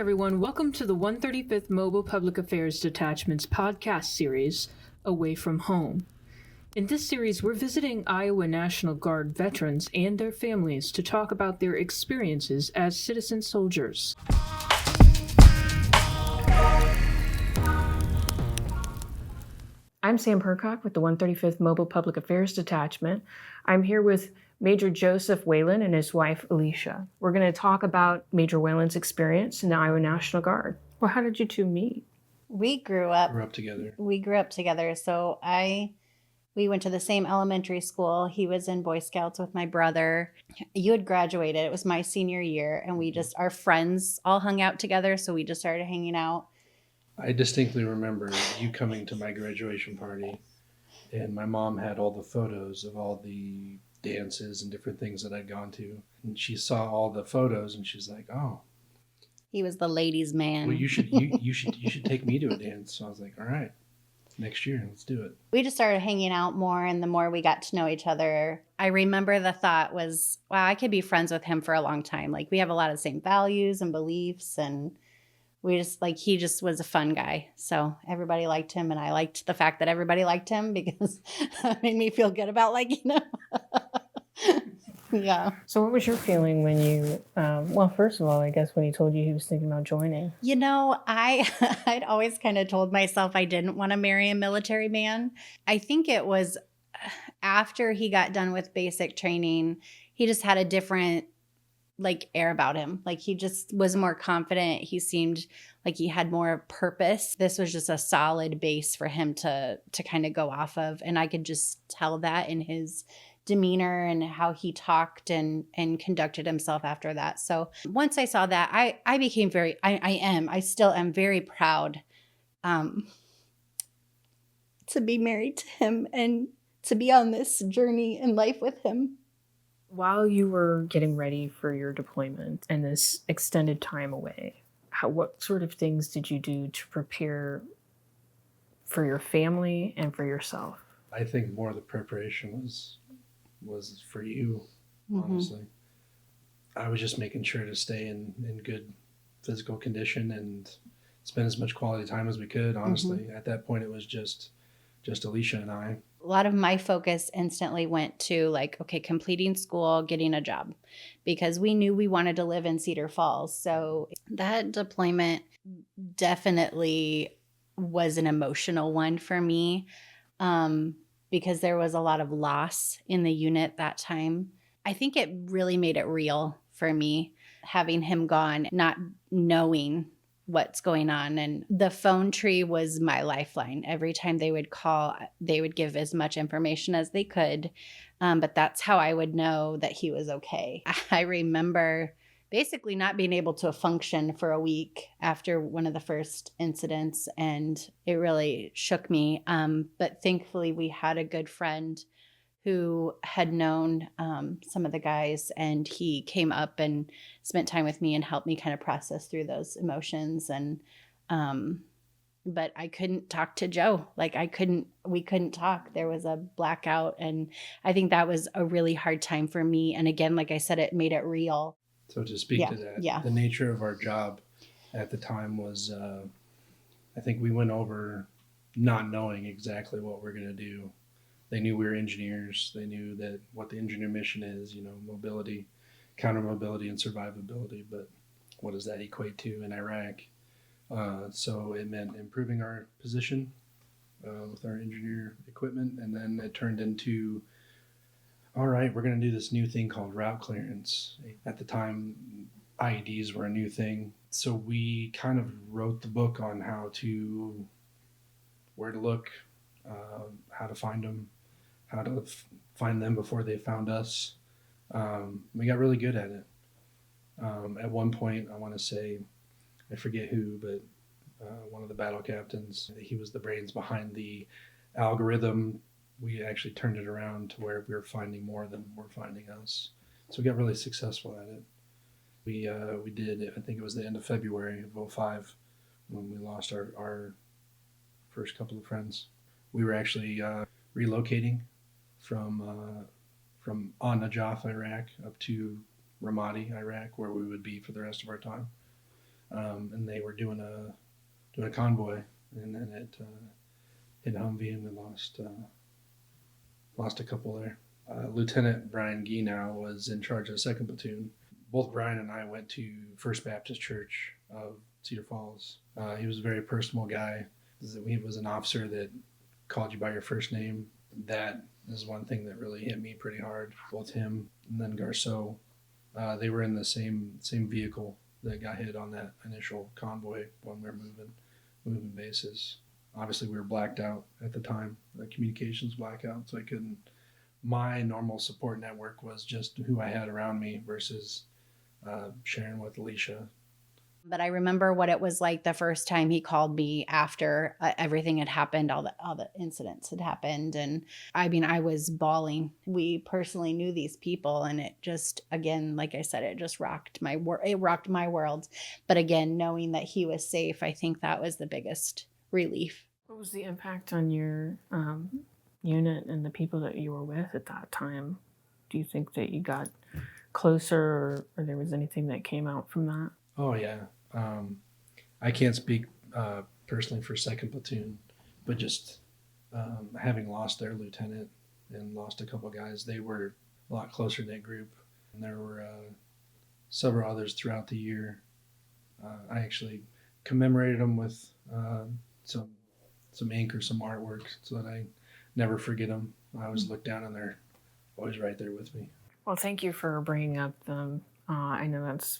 everyone. Welcome to the 135th Mobile Public Affairs Detachment's podcast series, Away from Home. In this series, we're visiting Iowa National Guard veterans and their families to talk about their experiences as citizen soldiers. I'm Sam Percock with the 135th Mobile Public Affairs Detachment. I'm here with Major Joseph Whalen and his wife, Alicia. We're going to talk about Major Whalen's experience in the Iowa National Guard. Well, how did you two meet? We grew up together. We grew up together. So we went to the same elementary school. He was in Boy Scouts with my brother. You had graduated. It was my senior year. And our friends all hung out together. So we just started hanging out. I distinctly remember you coming to my graduation party. And my mom had all the photos of all the dances and different things that I'd gone to. And she saw all the photos and she's like, oh. He was the ladies' man. Well, you should take me to a dance. So I was like, all right. Next year, let's do it. We just started hanging out more, and the more we got to know each other, I remember the thought was, wow, I could be friends with him for a long time. Like, we have a lot of the same values and beliefs, and he just was a fun guy. So everybody liked him, and I liked the fact that everybody liked him because it made me feel good about liking him. Yeah. So what was your feeling when you, first of all, I guess when he told you he was thinking about joining? You know, I'd always kind of told myself I didn't want to marry a military man. I think it was after he got done with basic training, he just had a different air about him. Like, he just was more confident. He seemed like he had more purpose. This was just a solid base for him to kind of go off of. And I could just tell that in his demeanor and how he talked and conducted himself after that. So once I saw that, I became I still am very proud to be married to him and to be on this journey in life with him. While you were getting ready for your deployment and this extended time away, what sort of things did you do to prepare for your family and for yourself? I think more of the preparation was for you, honestly. I was just making sure to stay in good physical condition and spend as much quality time as we could, honestly. At that point, it was just Alicia and I. A lot of my focus instantly went to completing school, getting a job, because we knew we wanted to live in Cedar Falls. So that deployment definitely was an emotional one for me. Because there was a lot of loss in the unit that time. I think it really made it real for me, having him gone, not knowing what's going on. And the phone tree was my lifeline. Every time they would call, they would give as much information as they could. But that's how I would know that he was okay. I remember basically not being able to function for a week after one of the first incidents, and it really shook me. But thankfully, we had a good friend who had known some of the guys, and he came up and spent time with me and helped me kind of process through those emotions. And but I couldn't talk to Joe. We couldn't talk. There was a blackout, and I think that was a really hard time for me. And again, like I said, it made it real. So to speak to that, the nature of our job at the time was, I think we went over not knowing exactly what we're going to do. They knew we were engineers. They knew that what the engineer mission is, mobility, counter mobility, and survivability. But what does that equate to in Iraq? So it meant improving our position with our engineer equipment. And then it turned into, all right, we're going to do this new thing called route clearance. At the time, IEDs were a new thing. So we kind of wrote the book on where to look, how to find them, how to find them before they found us. We got really good at it. At one point, I want to say, I forget who, but one of the battle captains, he was the brains behind the algorithm. We actually turned it around to where we were finding more than were finding us. So we got really successful at it. We did, I think it was the end of February of 2005 when we lost our first couple of friends. We were actually relocating from Najaf, Iraq, up to Ramadi, Iraq, where we would be for the rest of our time. and they were doing a convoy, and then it hit Humvee, and we lost a couple there. Lieutenant Brian Geenow was in charge of the 2nd Platoon. Both Brian and I went to First Baptist Church of Cedar Falls. He was a very personal guy. He was an officer that called you by your first name. That is one thing that really hit me pretty hard. Both him and then Garceau, they were in the same vehicle that got hit on that initial convoy when we were moving bases. Obviously, we were blacked out at the time, the communications blackout, so I couldn't. My normal support network was just who I had around me versus sharing with Alicia. But I remember what it was like the first time he called me after everything had happened, all the incidents had happened. And I mean, I was bawling. We personally knew these people, and it just, again, like I said, it just rocked my world. But again, knowing that he was safe, I think that was the biggest relief. What was the impact on your unit and the people that you were with at that time? Do you think that you got closer, or there was anything that came out from that? Oh, yeah. I can't speak personally for 2nd Platoon, but just having lost their lieutenant and lost a couple guys, they were a lot closer, that group. And there were several others throughout the year. I actually commemorated them with some ink or some artwork so that I never forget them. I always look down and they're always right there with me. Well, thank you for bringing up them. I know that's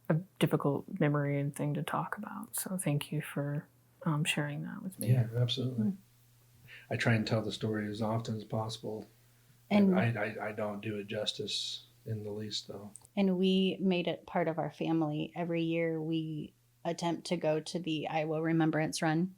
a difficult memory and thing to talk about, so thank you for sharing that with me. Yeah, absolutely. I try and tell the story as often as possible, and I don't do it justice in the least, though. And we made it part of our family. Every year we attempt to go to the Iowa Remembrance Run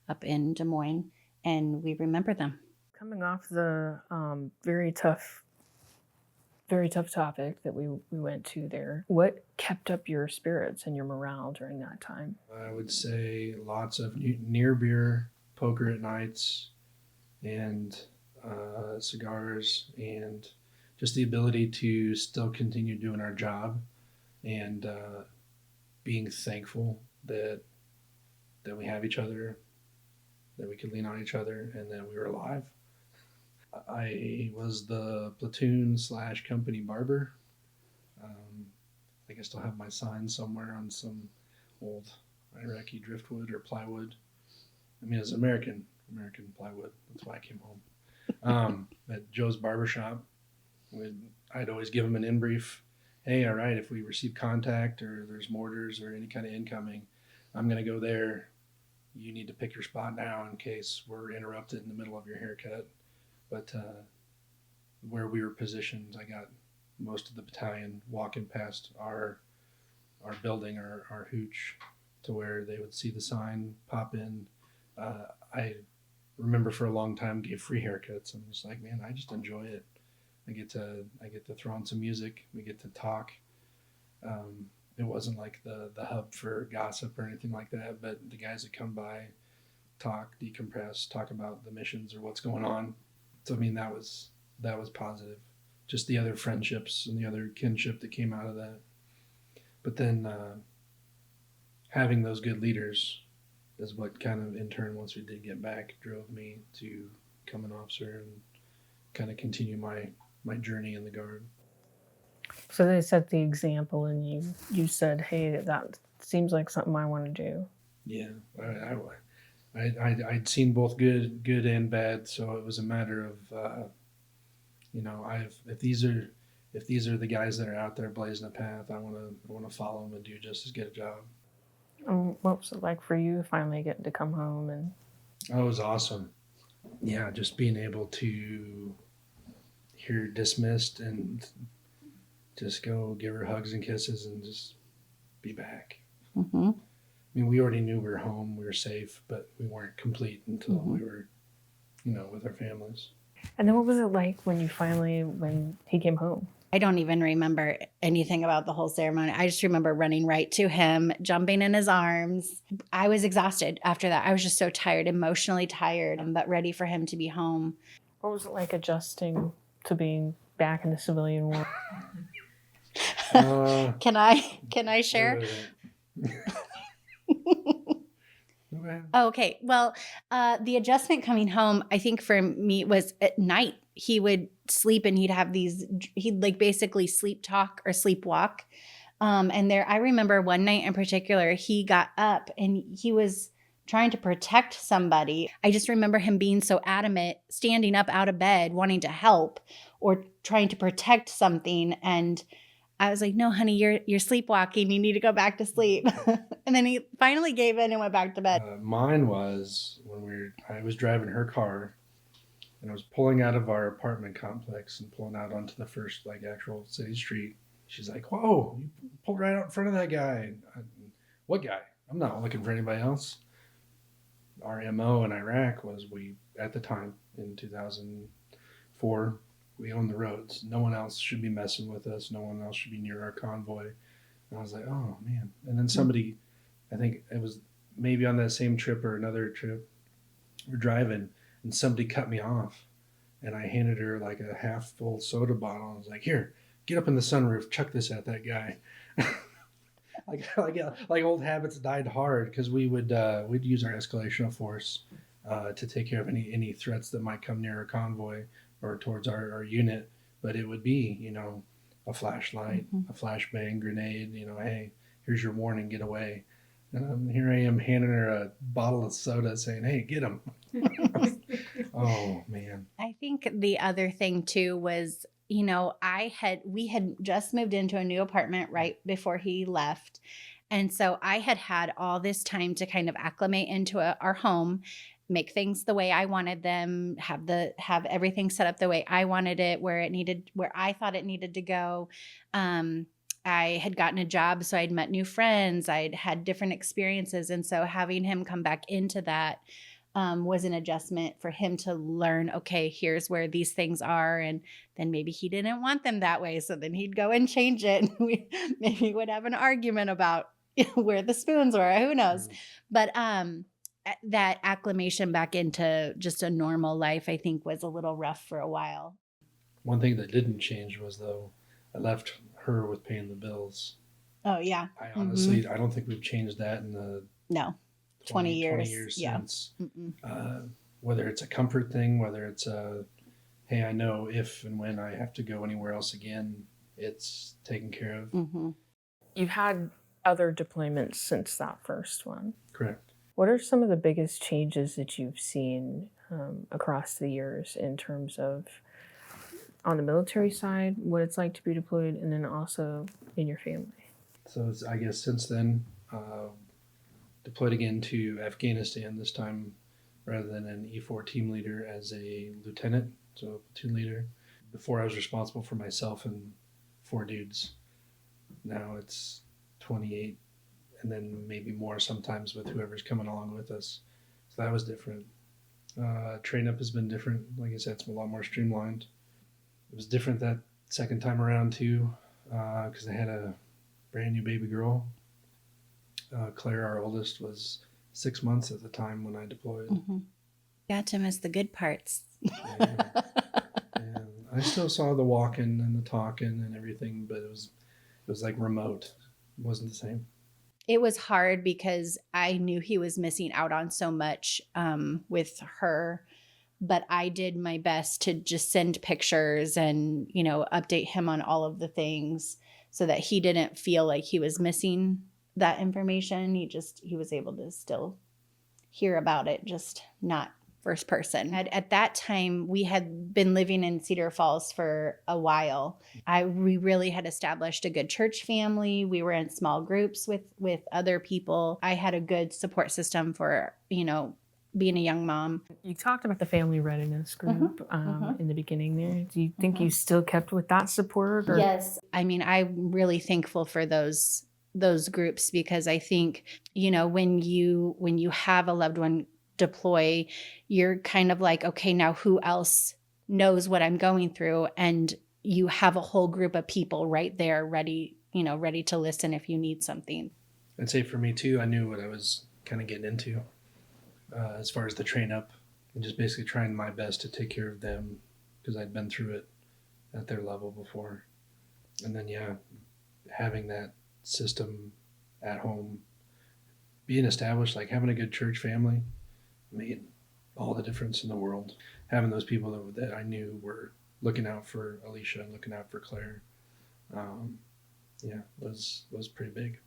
up in Des Moines, and we remember them. Coming off the very tough topic that we went to there, what kept up your spirits and your morale during that time? I would say lots of near beer, poker at nights, and cigars, and just the ability to still continue doing our job, and being thankful that we have each other, that we could lean on each other, and that we were alive. I was the platoon / company barber. I think I still have my sign somewhere on some old Iraqi driftwood or plywood. I mean, it's American plywood. That's why I came home. At Joe's barbershop, I'd always give him an in-brief. Hey, all right, if we receive contact or there's mortars or any kind of incoming, I'm going to go there. You need to pick your spot now in case we're interrupted in the middle of your haircut. But where we were positioned, I got most of the battalion walking past our building, our hooch, to where they would see the sign pop in. I remember for a long time gave free haircuts. I'm just like, man, I just enjoy it. I get to throw on some music. We get to talk. It wasn't like the hub for gossip or anything like that, but the guys that come by, talk, decompress, talk about the missions or what's going on. So I mean, that was positive. Just the other friendships and the other kinship that came out of that. But then having those good leaders is what kind of, in turn, once we did get back, drove me to become an officer and kind of continue my journey in the Guard. So they set the example, and you said, hey, that seems like something I want to do. Yeah, I'd seen both good and bad, so it was a matter of, if these are the guys that are out there blazing a path, I want to follow them and do just as good a job. What was it like for you finally getting to come home? And oh, it was awesome. Yeah, just being able to hear dismissed and just go give her hugs and kisses and just be back. Mm-hmm. I mean, we already knew we were home, we were safe, but we weren't complete until we were, with our families. And then what was it like when he came home? I don't even remember anything about the whole ceremony. I just remember running right to him, jumping in his arms. I was exhausted after that. I was just so tired, emotionally tired, but ready for him to be home. What was it like adjusting to being back in the civilian world? Can I share? Okay. Oh, okay. Well, the adjustment coming home, I think for me was at night. He would sleep and he'd like basically sleep talk or sleepwalk. I remember one night in particular, he got up and he was trying to protect somebody. I just remember him being so adamant, standing up out of bed, wanting to help or trying to protect something. And I was like, no, honey, you're sleepwalking. You need to go back to sleep. And then he finally gave in and went back to bed. Mine was when I was driving her car and I was pulling out of our apartment complex and pulling out onto the first like actual city street. She's like, whoa, you pulled right out in front of that guy. What guy? I'm not looking for anybody else. Our MO in Iraq was at the time in 2004, we own the roads. No one else should be messing with us. No one else should be near our convoy. And I was like, oh, man. And then somebody, I think it was maybe on that same trip or another trip, we're driving and somebody cut me off. And I handed her like a half full soda bottle. I was like, here, get up in the sunroof, chuck this at that guy. like old habits died hard because we'd use our escalational force to take care of any threats that might come near our convoy or towards our unit, but it would be, a flashlight, a flashbang, grenade, hey, here's your warning, get away. And here I am handing her a bottle of soda saying, hey, get him. Oh, man. I think the other thing too was, we had just moved into a new apartment right before he left. And so I had all this time to kind of acclimate into our home, make things the way I wanted them, have everything set up the way I wanted it, where I thought it needed to go. I had gotten a job, so I'd met new friends. I'd had different experiences. And so having him come back into that was an adjustment for him to learn, okay, here's where these things are. And then maybe he didn't want them that way. So then he'd go and change it. And we maybe would have an argument about where the spoons were, who knows. But that acclimation back into just a normal life, I think, was a little rough for a while. One thing that didn't change was, though, I left her with paying the bills. Oh, yeah. I honestly, I don't think we've changed that in the 20 years since. Whether it's a comfort thing, whether it's hey, I know if and when I have to go anywhere else again, it's taken care of. Mm-hmm. You've had other deployments since that first one. Correct. What are some of the biggest changes that you've seen across the years in terms of on the military side, what it's like to be deployed, and then also in your family? So I guess since then, deployed again to Afghanistan, this time rather than an E4 team leader as a lieutenant, so a platoon leader. Before I was responsible for myself and 4 dudes. Now it's 28 and then maybe more sometimes with whoever's coming along with us. So that was different. Train up has been different. Like I said, it's a lot more streamlined. It was different that second time around too, because I had a brand new baby girl. Claire, our oldest, was 6 months at the time when I deployed. Mm-hmm. Got to miss the good parts. And I still saw the walking and the talking and everything, but it was like remote. It wasn't the same. It was hard because I knew he was missing out on so much with her, but I did my best to just send pictures and, update him on all of the things so that he didn't feel like he was missing that information. He was able to still hear about it, just not first person. At that time, we had been living in Cedar Falls for a while. We really had established a good church family. We were in small groups with other people. I had a good support system for, being a young mom. You talked about the family readiness group in the beginning there. Do you think you still kept with that support? Or? Yes. I mean, I'm really thankful for those groups because I think, when you have a loved one deploy, you're kind of like, okay, now who else knows what I'm going through? And you have a whole group of people right there ready to listen if you need something. I'd say for me too, I knew what I was kind of getting into as far as the train up and just basically trying my best to take care of them because I'd been through it at their level before. And then, having that system at home being established, like having a good church family made all the difference in the world. Having those people that I knew were looking out for Alicia and looking out for Claire, was pretty big.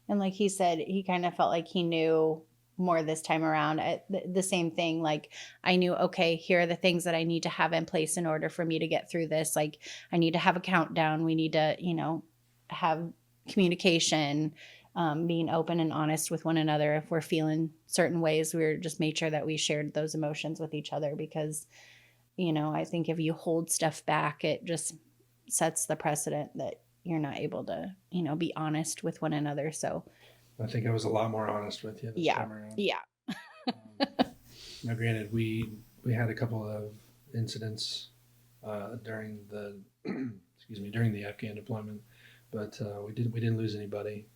And like he said, he kind of felt like he knew more this time around. The same thing, like I knew, okay, here are the things that I need to have in place in order for me to get through this. Like I need to have a countdown. We need to, have communication, being open and honest with one another. If we're feeling certain ways, we're just made sure that we shared those emotions with each other, because, I think if you hold stuff back, it just sets the precedent that you're not able to, be honest with one another. So I think I was a lot more honest with you this time around. Yeah. Now, granted, we had a couple of incidents during the during the Afghan deployment, but we didn't lose anybody,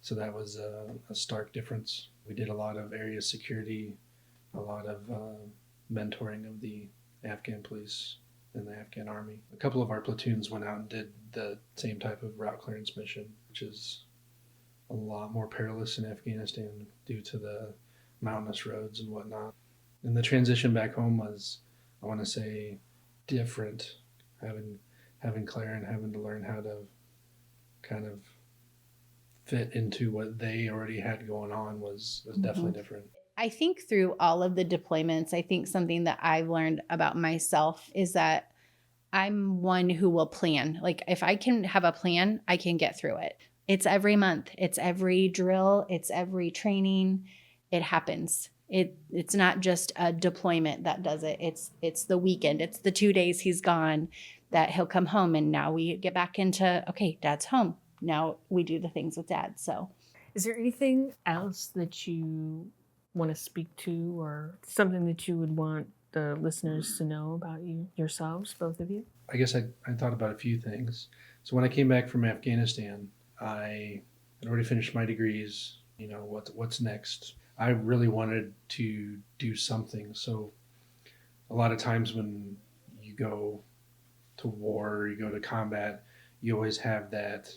so that was a stark difference. We did a lot of area security, a lot of mentoring of the Afghan police and the Afghan army. A couple of our platoons went out and did the same type of route clearance mission, which is a lot more perilous in Afghanistan due to the mountainous roads and whatnot. And the transition back home was, I want to say, different. Having Claire and having to learn how to kind of fit into what they already had going on was definitely different. I think through all of the deployments, I think something that I've learned about myself is that I'm one who will plan. Like if I can have a plan, I can get through it. It's every month. It's every drill. It's every training. It happens. It's not just a deployment that does it. It's the weekend. It's the 2 days he's gone that he'll come home, and now we get back into, okay, Dad's home. Now we do the things with Dad. So is there anything else that you want to speak to, or something that you would want the listeners to know about yourselves, both of you? I guess I thought about a few things. So when I came back from Afghanistan, I had already finished my degrees. What's next? I really wanted to do something. So a lot of times when you go to war or you go to combat, you always have that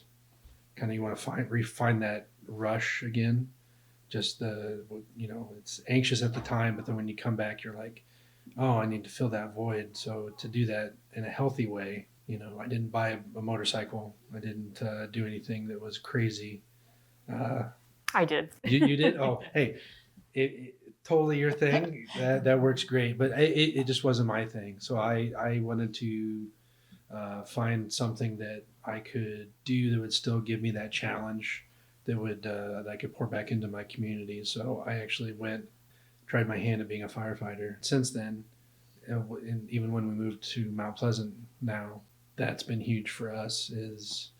kind of, you want to find that rush again. Just it's anxious at the time, but then when you come back, you're like, oh, I need to fill that void. So to do that in a healthy way, I didn't buy a motorcycle. I didn't do anything that was crazy. I did. You did? Oh, hey, it totally your thing. That works great, but it just wasn't my thing. So I wanted to find something that I could do that would still give me that challenge, that I could pour back into my community. So I actually tried my hand at being a firefighter. Since then, and even when we moved to Mount Pleasant now, that's been huge for us, is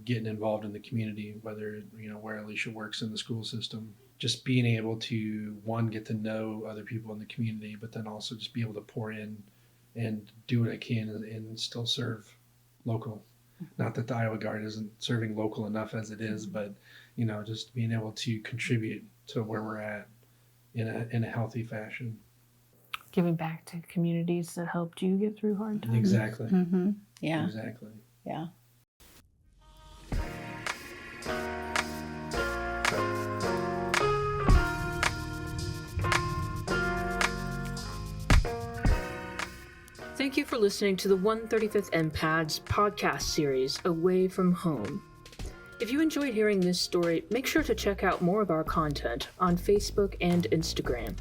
getting involved in the community, whether where Alicia works in the school system, just being able to get to know other people in the community, but then also just be able to pour in and do what I can and still serve local. Not that the Iowa Guard isn't serving local enough as it is, but just being able to contribute to where we're at in a healthy fashion. Giving back to communities that helped you get through hard times. Exactly. Mm-hmm. Yeah. Exactly. Yeah. Thank you for listening to the 135th MPAD's podcast series, Away from Home. If you enjoyed hearing this story, make sure to check out more of our content on Facebook and Instagram.